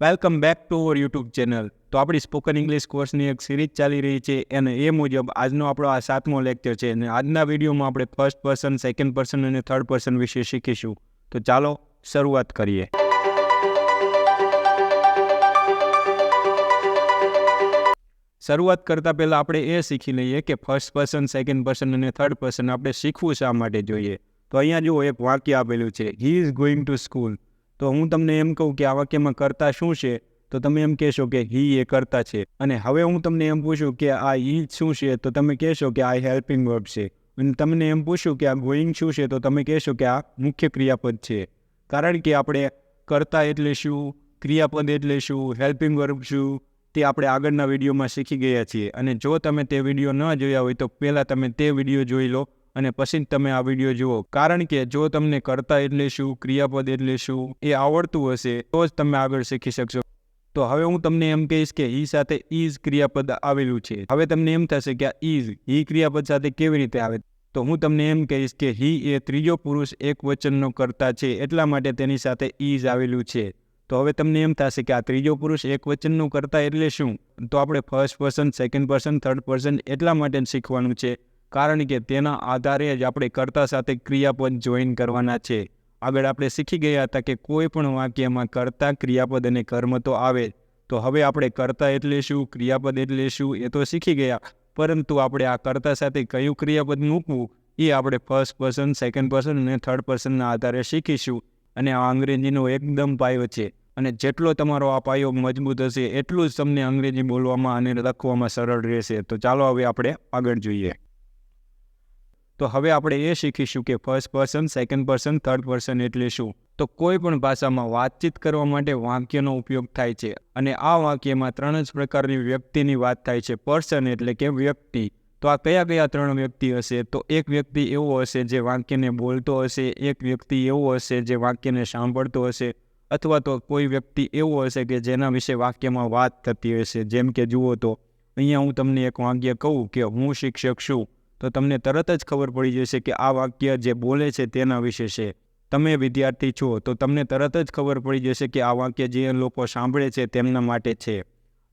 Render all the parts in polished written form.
Welcome back to our YouTube channel. તો આપણી spoken English કોર્સની એક સિરીઝ ચાલી રહી છે અને એ મુજબ આજનો આપણો આ 7મો લેક્ચર છે અને આજના વિડીયોમાં આપણે ફર્સ્ટ પર્સન, સેકન્ડ પર્સન અને થર્ડ પર્સન વિશે શીખીશું। તો ચાલો શરૂઆત કરીએ। શરૂઆત કરતાં પહેલાં આપણે એ શીખી લઈએ કે ફર્સ્ટ પર્સન, સેકન્ડ પર્સન અને થર્ડ પર્સન આપણે શીખવું શા માટે જોઈએ। તો અહીંયા જુઓ એક વાક્ય આપેલું છે, he is going to school. તો હું તમને એમ કહું કે આ વાક્યમાં કર્તા શું છે, તો તમે એમ કહેશો કે હી એ કર્તા છે। અને હવે હું તમને એમ પૂછું કે આ ઈ શું છે, તો તમે કહેશો કે આ હેલ્પિંગ વર્બ છે। અને તમને એમ પૂછું કે આ ગોઈંગ શું છે, તો તમે કહેશો કે આ મુખ્ય ક્રિયાપદ છે। કારણ કે આપણે કર્તા એટલે શું, ક્રિયાપદ એટલે શું, હેલ્પિંગ વર્બ શું, તે આપણે આગળના વિડીયોમાં શીખી ગયા છીએ। અને જો તમે તે વિડીયો ન જોયા હોય તો પહેલાં તમે તે વિડીયો જોઈ લો અને પછી જ તમે આ વિડીયો જુઓ। કારણ કે જો તમને કર્તા એટલે શું, ક્રિયાપદ એટલે શું એ આવડતું હશે તો જ તમે આગળ શીખી શકશો। તો હવે હું તમને એમ કહીશ કે ઈ સાથે ઇઝ ક્રિયાપદ આવેલું છે। હવે તમને એમ થશે કે આ ઇઝ હી ક્રિયાપદ સાથે કેવી રીતે આવે, તો હું તમને એમ કહીશ કે હી એ ત્રીજો પુરુષ એક વચનનો કર્તા છે, એટલા માટે તેની સાથે ઇઝ આવેલું છે। તો હવે તમને એમ થશે કે આ ત્રીજો પુરુષ એક વચનનું કર્તા એટલે શું, તો આપણે first person, second person, third person એટલા માટે જ શીખવાનું છે કારણ કે તેના આધારે જ આપણે કર્તા સાથે ક્રિયાપદ જોઈન કરવાના છે। આગળ આપણે શીખી ગયા હતા કે કોઈ પણ વાક્યમાં કર્તા, ક્રિયાપદ અને કર્મ તો આવે। તો હવે આપણે કર્તા એટલે શું, ક્રિયાપદ એટલે શું એ તો શીખી ગયા, પરંતુ આપણે આ કર્તા સાથે કયું ક્રિયાપદ મૂકવું એ આપણે ફર્સ્ટ પર્સન, સેકન્ડ પર્સન અને થર્ડ પર્સનના આધારે શીખીશું। અને આ અંગ્રેજીનો એકદમ પાયો છે અને જેટલો તમારો આ પાયો મજબૂત હશે એટલું જ તમને અંગ્રેજી બોલવામાં અને લખવામાં સરળ રહેશે। તો ચાલો હવે આપણે આગળ જોઈએ। તો હવે આપણે એ શીખીશું કે first person, second person, third person એટલે શું। તો કોઈ પણ ભાષામાં વાતચીત કરવા માટે વાક્યનો ઉપયોગ થાય છે અને આ વાક્યમાં 3 જ પ્રકારની વ્યક્તિની વાત થાય છે। પર્સન એટલે કે વ્યક્તિ। તો આ કયા કયા 3 વ્યક્તિ હશે, તો એક વ્યક્તિ એવો હશે જે વાક્યને બોલતો હશે, એક વ્યક્તિ એવો હશે જે વાક્યને સાંભળતો હશે, અથવા તો કોઈ વ્યક્તિ એવો હશે કે જેના વિશે વાક્યમાં વાત થતી હશે। જેમ કે જુઓ તો અહીંયા હું તમને એક વાક્ય કહું કે હું શિક્ષક છું, તો તમને તરત જ ખબર પડી જશે કે આ વાક્ય જે બોલે છે તેના વિશે છે। તમે વિદ્યાર્થી છો તો તમને તરત જ ખબર પડી જશે કે આ વાક્ય જે લોકો સાંભળે છે તેમના માટે છે।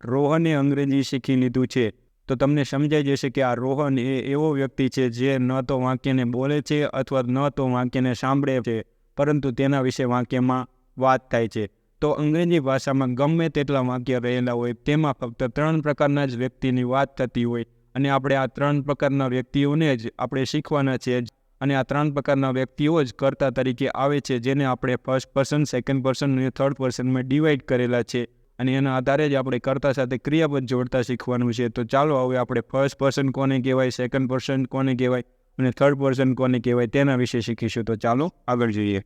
રોહને અંગ્રેજી શીખી લીધું છે, તો તમને સમજાઈ જશે કે આ રોહન એ એવો વ્યક્તિ છે જે ન તો વાક્યને બોલે છે અથવા ન તો વાક્યને સાંભળે છે, પરંતુ તેના વિશે વાક્યમાં વાત થાય છે। તો અંગ્રેજી ભાષામાં ગમે તેટલા વાક્ય રહેલા હોય તેમાં ફક્ત 3 પ્રકારના જ વ્યક્તિની વાત થતી હોય અને આપણે આ 3 પ્રકારના વ્યક્તિઓને જ આપણે શીખવાના છે। અને આ 3 પ્રકારના વ્યક્તિઓ જ કર્તા તરીકે આવે છે, જેને આપણે ફર્સ્ટ પર્સન, સેકન્ડ પર્સન અને થર્ડ પર્સનમાં ડિવાઈડ કરેલા છે અને એના આધારે જ આપણે કર્તા સાથે ક્રિયાપદ જોડતા શીખવાનું છે। તો ચાલો હવે આપણે ફર્સ્ટ પર્સન કોને કહેવાય, સેકન્ડ પર્સન કોને કહેવાય અને થર્ડ પર્સન કોને કહેવાય તેના વિશે શીખીશું। તો ચાલો આગળ જોઈએ।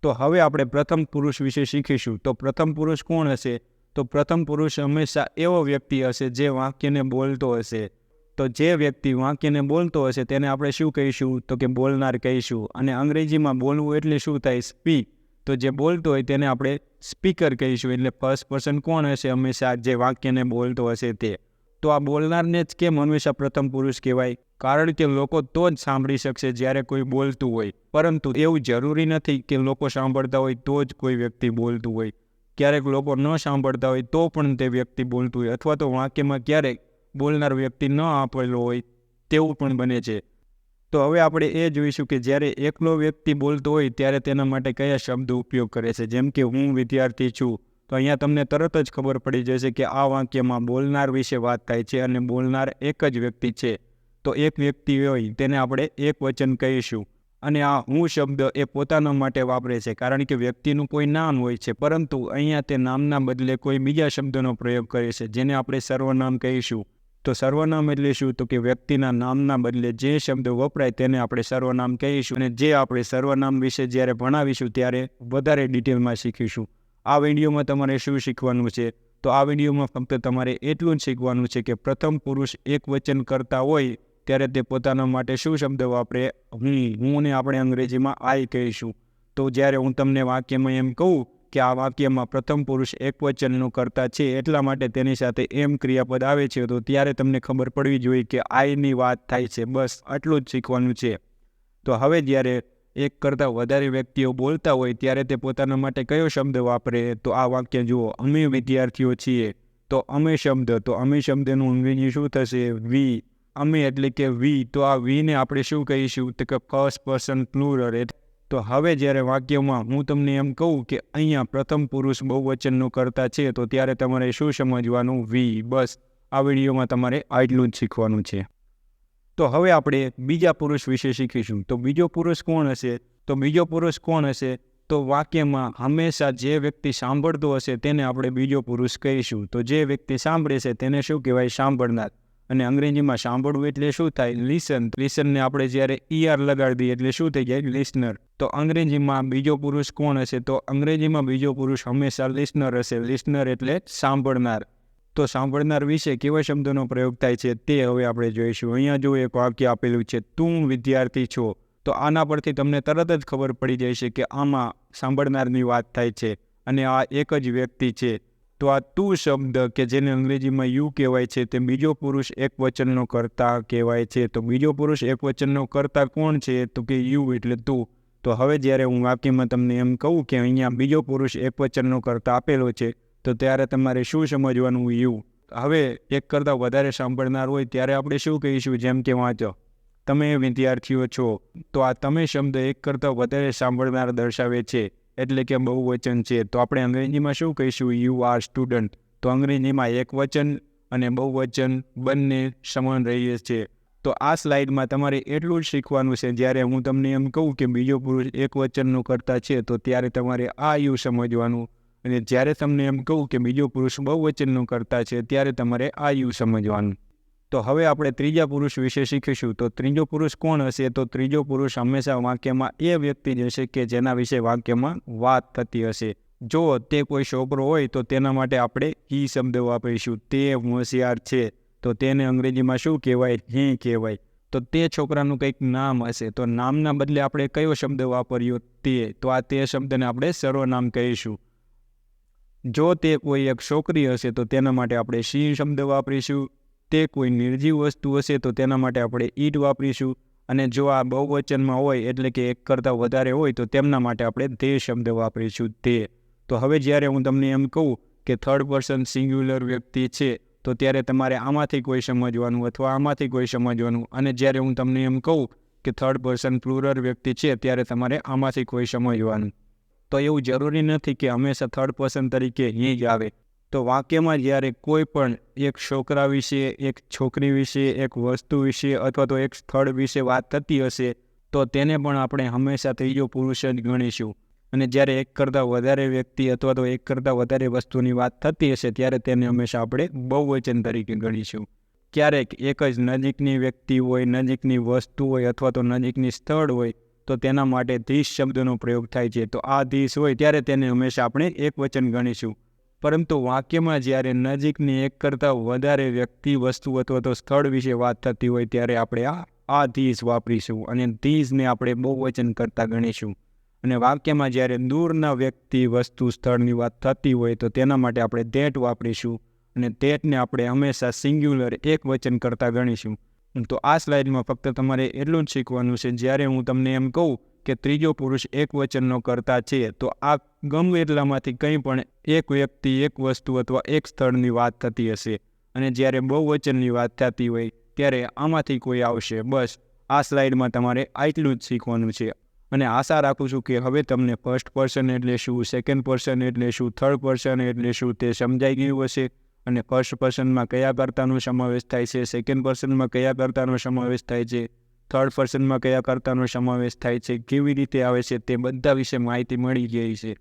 તો હવે આપણે પ્રથમ પુરુષ વિશે શીખીશું। તો પ્રથમ પુરુષ કોણ હશે, તો પ્રથમ પુરુષ હંમેશા એવો વ્યક્તિ હશે જે વાક્યને બોલતો હશે। તો જે વ્યક્તિ વાક્યને બોલતો હશે તેને આપણે શું કહીશું, તો કે બોલનાર કહીશું। અને અંગ્રેજીમાં બોલવું એટલે શું થાય, સ્પીક। તો જે બોલતો હોય તેને આપણે સ્પીકર કહીશું। એટલે ફર્સ્ટ પર્સન કોણ હશે, હંમેશા જે વાક્યને બોલતો હશે તે। તો આ બોલનારને જ કેમ હંમેશા પ્રથમ પુરુષ કહેવાય, કારણ કે લોકો તો જ સાંભળી શકશે જ્યારે કોઈ બોલતું હોય, પરંતુ એવું જરૂરી નથી કે લોકો સાંભળતા હોય તો જ કોઈ વ્યક્તિ બોલતું હોય। ક્યારેક લોકો ન સાંભળતા હોય તો પણ તે વ્યક્તિ બોલતું હોય, અથવા તો વાક્યમાં ક્યારેક બોલનાર વ્યક્તિ ન આપેલો હોય તેવું પણ બને છે। તો હવે આપણે એ જોઈશું કે જ્યારે એકલો વ્યક્તિ બોલતો હોય ત્યારે તેના માટે કયા શબ્દો ઉપયોગ કરે છે। જેમ કે હું વિદ્યાર્થી છું, તો અહીંયા તમને તરત જ ખબર પડી જશે કે આ વાક્યમાં બોલનાર વિશે વાત થાય છે અને બોલનાર એક જ વ્યક્તિ છે। તો એક વ્યક્તિ હોય તેને આપણે એક વચન કહીશું અને આ હું શબ્દ એ પોતાના માટે વાપરે છે કારણ કે વ્યક્તિનું કોઈ નામ હોય છે, પરંતુ અહીંયા તે નામના બદલે કોઈ બીજા શબ્દનો પ્રયોગ કરે છે જેને આપણે સર્વનામ કહીશું। તો સર્વનામ એટલે શું, તો કે વ્યક્તિના નામના બદલે જે શબ્દ વપરાય તેને આપણે સર્વનામ કહીશું અને જે આપણે સર્વનામ વિશે જ્યારે ભણાવીશું ત્યારે વધારે ડિટેલમાં શીખીશું। આ વિડીયોમાં તમારે શું શીખવાનું છે, તો આ વિડીયોમાં ફક્ત તમારે એટલું જ શીખવાનું છે કે પ્રથમ પુરુષ એક વચન કરતા હોય ત્યારે તે પોતાના માટે શું શબ્દ વાપરે, હુંને આપણે અંગ્રેજીમાં આઈ કહીશું। તો જ્યારે હું તમને વાક્યમાં એમ કહું કે આ વાક્યમાં પ્રથમ પુરુષ એક વચનનું કર્તા છે એટલા માટે તેની સાથે એમ ક્રિયાપદ આવે છે, તો ત્યારે તમને ખબર પડવી જોઈએ કે આઈની વાત થાય છે। બસ આટલું જ શીખવાનું છે। તો હવે જ્યારે એક કરતાં વધારે વ્યક્તિઓ બોલતા હોય ત્યારે તે પોતાના માટે કયો શબ્દ વાપરે? તો આ વાક્ય જુઓ, અમે વિદ્યાર્થીઓ છીએ, તો અમે શબ્દ, તો અમે શબ્દનું અંગ્રેજી શું થશે? વી. અમે એટલે કે વી, તો આ વીને આપણે શું કહીશું? તો કે ફર્સ્ટ પર્સન પ્લુરલ. તો હવે જ્યારે વાક્યમાં હું તમને એમ કહું કે અહીંયા પ્રથમ પુરુષ બહુવચનનું કરતા છે, તો ત્યારે તમારે શું સમજવાનું? વી. બસ આ વિડીયોમાં તમારે આટલું જ શીખવાનું છે. તો હવે આપણે બીજા પુરુષ વિશે શીખીશું. તો બીજો પુરુષ કોણ હશે? તો બીજો પુરુષ કોણ હશે? તો વાક્યમાં હંમેશા જે વ્યક્તિ સાંભળતો હશે તેને આપણે બીજો પુરુષ કહીશું. તો જે વ્યક્તિ સાંભળે છે તેને શું કહેવાય? સાંભળનાર. અને અંગ્રેજીમાં સાંભળવું એટલે શું થાય? લિસન. લિસનને આપણે જ્યારે ER લગાડી દઈએ એટલે શું થઈ જાય? લિસનર. તો અંગ્રેજીમાં બીજો પુરુષ કોણ હશે? તો અંગ્રેજીમાં બીજો પુરુષ હંમેશા લિસનર હશે. લિસનર એટલે સાંભળનાર. તો સાંભળનાર વિશે કેવા શબ્દોનો પ્રયોગ થાય છે તે હવે આપણે જોઈશું. અહીંયા જો એક વાક્ય આપેલું છે, તું વિદ્યાર્થી છો. તો આના પરથી તમને તરત જ ખબર પડી જાય છે કે આમાં સાંભળનારની વાત થાય છે અને આ એક જ વ્યક્તિ છે. તો આ તું શબ્દ કે જેને અંગ્રેજીમાં યુ કહેવાય છે તે બીજો પુરુષ એક વચનનો કર્તા કહેવાય છે. તો બીજો પુરુષ એક વચનનો કર્તા કોણ છે? તો કે યુ એટલે તું. તો હવે જ્યારે હું વાક્યમાં તમને એમ કહું કે અહીંયા બીજો પુરુષ એક વચનનો કર્તા આપેલો છે, તો ત્યારે તમારે શું સમજવાનું? યુ. હવે એક કરતાં વધારે સાંભળનાર હોય ત્યારે આપણે શું કહીશું? જેમ કે વાંચો, તમે વિદ્યાર્થીઓ છો. તો આ તમે શબ્દ એક કરતાં વધારે સાંભળનાર દર્શાવે છે એટલે કે બહુવચન છે. તો આપણે અંગ્રેજીમાં શું કહીશું? You are student. તો અંગ્રેજીમાં એક વચન અને બહુવચન બંને સમાન રહીએ છે. તો આ સ્લાઇડમાં તમારે એટલું જ શીખવાનું છે. જ્યારે હું તમને એમ કહું કે બીજો પુરુષ એક વચનનું કરતા છે, તો ત્યારે તમારે આ યુ સમજવાનું. અને જ્યારે તમને એમ કહું કે બીજો પુરુષ બહુવચનનું કરતા છે, ત્યારે તમારે આ યુ સમજવાનું. તો હવે આપણે ત્રીજા પુરુષ વિશે શીખીશું. તો ત્રીજો પુરુષ કોણ હશે? તો ત્રીજો પુરુષ હંમેશા વાક્યમાં એ વ્યક્તિ જ હશે કે જેના વિશે વાક્યમાં વાત થતી હશે. જો તે કોઈ છોકરો હોય તો તેના માટે આપણે હી શબ્દ વાપરીશું. તે હોશિયાર છે, તો તેને અંગ્રેજીમાં શું કહેવાય? હી કહેવાય. તો તે છોકરાનું કંઈક નામ હશે, તો નામના બદલે આપણે કયો શબ્દ વાપર્યો? તે. તો આ તે શબ્દને આપણે સર્વનામ કહીશું. જો તે કોઈ એક છોકરી હશે તો તેના માટે આપણે શી શબ્દ વાપરીશું. તે કોઈ નિર્જીવ વસ્તુ હશે તો તેના માટે આપણે ઈટ વાપરીશું. અને જો આ બહુવચનમાં હોય એટલે કે એક કરતાં વધારે હોય તો તેમના માટે આપણે તે શબ્દ વાપરીશું. તે. તો હવે જ્યારે હું તમને એમ કહું કે થર્ડ પર્સન સિંગ્યુલર વ્યક્તિ છે, તો ત્યારે તમારે આમાંથી કોઈ સમજવાનું અથવા આમાંથી કોઈ સમજવાનું. અને જ્યારે હું તમને એમ કહું કે થર્ડ પર્સન પ્લુરલ વ્યક્તિ છે, ત્યારે તમારે આમાંથી કોઈ સમજવાનું. તો એવું જરૂરી નથી કે હંમેશા થર્ડ પર્સન તરીકે હી જ આવે. તો વાક્યમાં જ્યારે કોઈ પણ એક છોકરા વિશે, એક છોકરી વિશે, એક વસ્તુ વિશે અથવા તો એક સ્થળ વિશે વાત થતી હશે, તો તેને પણ આપણે હંમેશા ત્રીજો પુરુષ જ ગણીશું. અને જ્યારે એક કરતાં વધારે વ્યક્તિ અથવા તો એક કરતાં વધારે વસ્તુની વાત થતી હશે, ત્યારે તેને હંમેશા આપણે બહુવચન તરીકે ગણીશું. ક્યારેક એક જ નજીકની વ્યક્તિ હોય, નજીકની વસ્તુ હોય અથવા તો નજીકની સ્થળ હોય, તો તેના માટે ધીસ શબ્દનો પ્રયોગ થાય છે. તો આ ધીસ હોય ત્યારે તેને હંમેશા આપણે એક વચન ગણીશું. પરંતુ વાક્યમાં જ્યારે નજીકની એક કરતાં વધારે વ્યક્તિ, વસ્તુ અથવા તો સ્થળ વિશે વાત થતી હોય ત્યારે આપણે આ ધીસ વાપરીશું અને ધીસને આપણે બહુવચન કરતા ગણીશું. અને વાક્યમાં જ્યારે દૂરના વ્યક્તિ, વસ્તુ, સ્થળની વાત થતી હોય તો તેના માટે આપણે ધેટ વાપરીશું અને ધેટને આપણે હંમેશા સિંગ્યુલર એક વચન કરતા ગણીશું. તો આ સ્લાઇડમાં ફક્ત તમારે એટલું જ શીખવાનું છે. જ્યારે હું તમને એમ કહું કે ત્રીજો પુરુષ એક વચનનો કરતા છે, તો આ ગમે એટલામાંથી કંઈ પણ એક વ્યક્તિ, એક વસ્તુ અથવા એક સ્થળની વાત થતી હશે. અને જ્યારે બહુવચનની વાત થતી હોય ત્યારે આમાંથી કોઈ આવશે. બસ આ સ્લાઇડમાં તમારે આટલું જ શીખવાનું છે. અને આશા રાખું છું કે હવે તમને ફર્સ્ટ પર્સન એટલે શું, સેકન્ડ પર્સન એટલે શું, થર્ડ પર્સન એટલે શું તે સમજાઈ ગયું હશે. અને ફર્સ્ટ પર્સનમાં કયા કર્તાનો સમાવેશ થાય છે, સેકન્ડ પર્સનમાં કયા કર્તાનો સમાવેશ થાય છે, થર્ડ પર્સનમાં કયા કર્તાનો સમાવેશ થાય છે, કેવી રીતે આવે છે, તે બધા વિશે માહિતી મળી ગઈ છે.